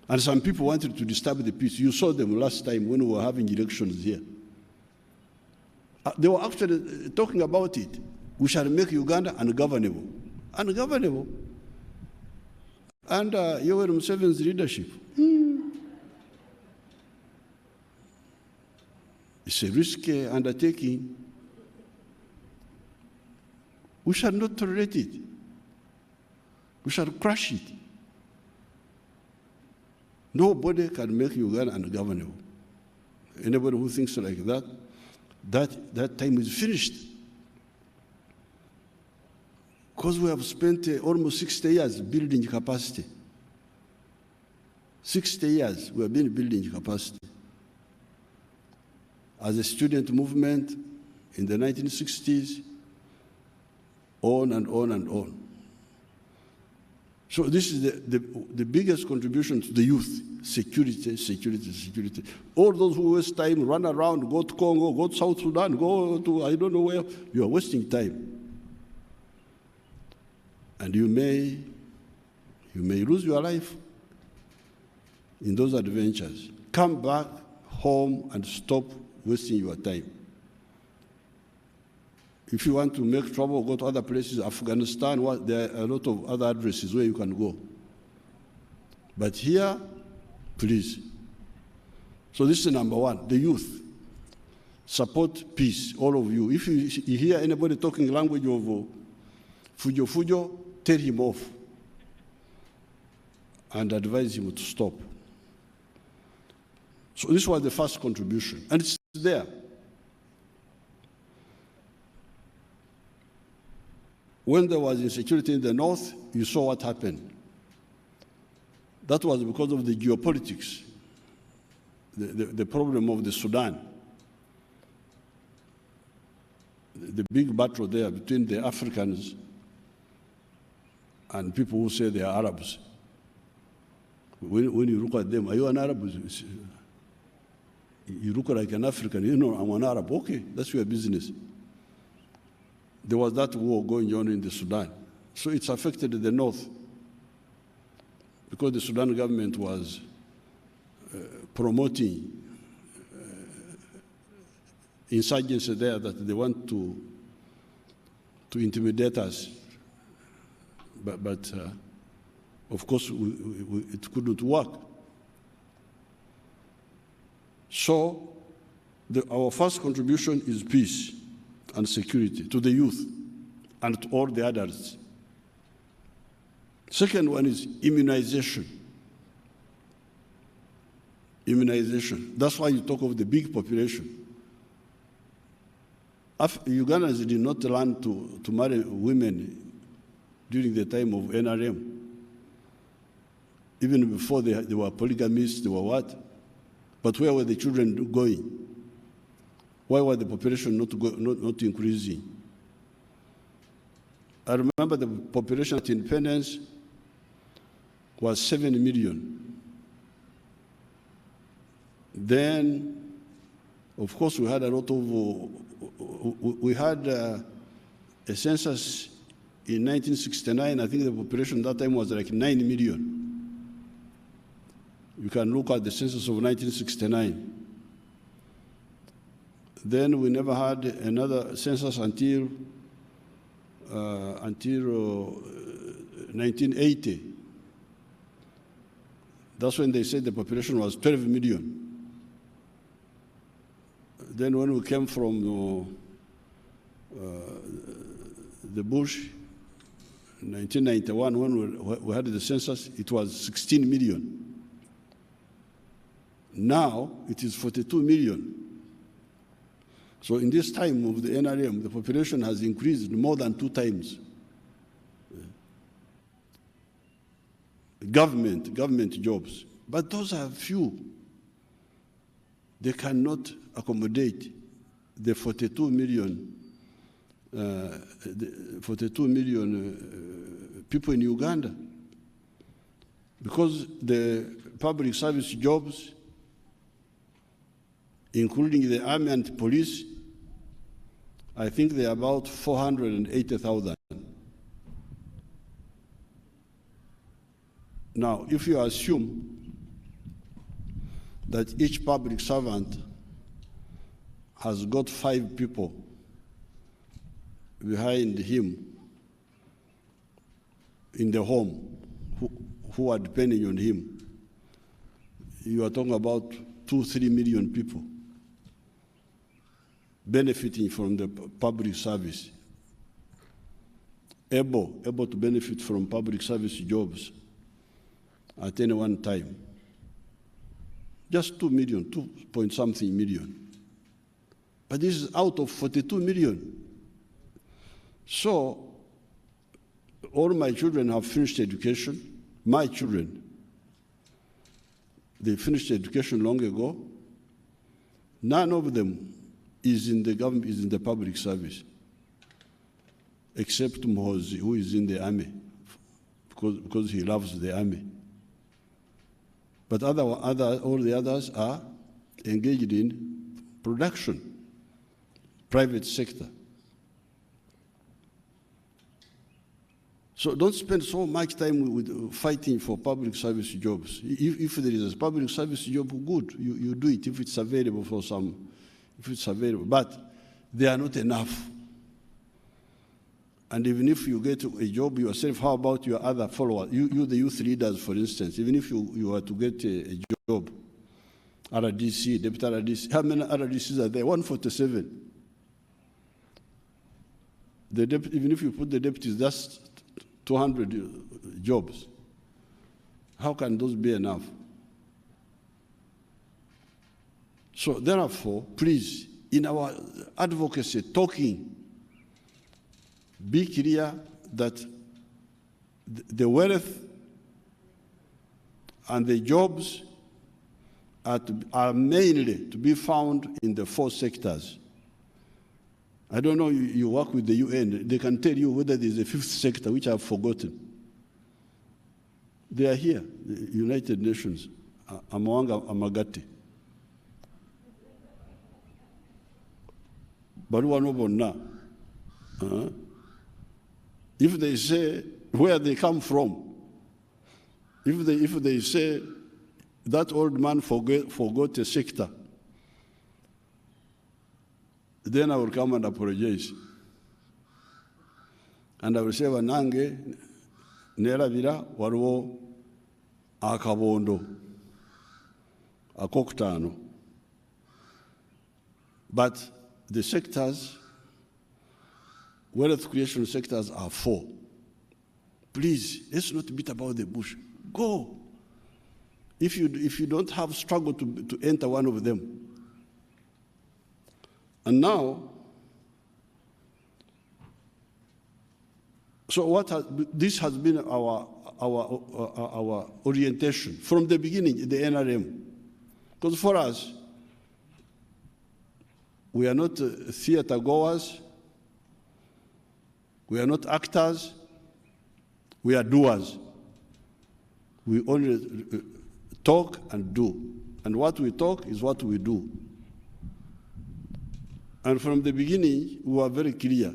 And some people wanted to disturb the peace. You saw them last time when we were having elections here. They were actually talking about it. We shall make Uganda ungovernable. Ungovernable. Under Yoweri Museveni's leadership. It's a risky undertaking. We shall not tolerate it. We shall crush it. Nobody can make Uganda ungovernable. Anybody who thinks like that, that time is finished. Because we have spent almost 60 years building capacity. 60 years we have been building capacity. As a student movement in the 1960s, on and on and on. So this is the biggest contribution to the youth: security, security, security. All those who waste time, run around, go to Congo, go to South Sudan, go to I don't know where, you are wasting time. And you may lose your life in those adventures. Come back home and stop wasting your time. If you want to make trouble, go to other places. Afghanistan, there are a lot of other addresses where you can go. But here, please. So this is number one, the youth. Support peace, all of you. If you hear anybody talking language of fujo fujo, tell him off and advise him to stop. So this was the first contribution, and it's there. When there was insecurity in the north, you saw what happened. That was because of the geopolitics, the problem of the Sudan. The big battle there between the Africans and people who say they are Arabs. When you look at them, are you an Arab? You look like an African, you know, I'm an Arab. Okay, that's your business. There was that war going on in the Sudan. So it's affected the north because the Sudan government was promoting insurgency there that they want to intimidate us. But of course, it couldn't work. So our first contribution is peace and security to the youth and to all the adults. Second one is immunization. Immunization. That's why you talk of the big population. Ugandans did not learn to marry women during the time of NRM. Even before they were polygamists, they were what? But where were the children going? Why was the population not increasing? I remember the population at independence was 7 million. Then, of course, we had a lot of, we had a census in 1969. I think the population at that time was like 9 million. You can look at the census of 1969. Then we never had another census until 1980. That's when they said the population was 12 million. Then when we came from the Bush, in 1991, when we had the census, it was 16 million. Now it is 42 million. So in this time of the NRM, the population has increased more than 2 times. Government jobs. But those are few. They cannot accommodate the 42 million people in Uganda. Because the public service jobs, including the army and police, I think they're about 480,000. Now, if you assume that each public servant has got 5 people behind him in the home who are depending on him. You are talking about 2-3 million people benefiting from the public service, able to benefit from public service jobs at any one time. Just 2 million, 2 point something million. But this is out of 42 million. So, all my children have finished education. My children, they finished education long ago. None of them is in the government, is in the public service, except Muhoozi, who is in the army, because he loves the army. But all the others are engaged in production, private sector. So don't spend so much time with fighting for public service jobs. If there is a public service job, good, you do it if it's available for some, if it's available. But they are not enough. And even if you get a job yourself, how about your other followers? You the youth leaders, for instance, even if you were to get a job, RDC, deputy RDC, how many RDCs are there? 147. Even if you put the deputies, that's 200 jobs. How can those be enough? So therefore, please, in our advocacy, talking, be clear that the wealth and the jobs are mainly to be found in the 4 sectors. I don't know, you work with the UN, they can tell you whether there's a 5th sector, which I've forgotten. They are here, the United Nations, Amawanga Amagati. Baruwa no. If they say where they come from, if they say that old man forgot a sector, then I will come and apologize. And I will say, Wanange, nerabira waliwo akabondo, akokutano. But the sectors, wealth creation sectors are 4. Please, let's not beat about the bush. Go. If you don't have struggle to enter one of them. And now, so this has been our orientation from the beginning, the NRM. Because for us, we are not theater goers, we are not actors, we are doers. We only talk and do. And what we talk is what we do. And from the beginning, we were very clear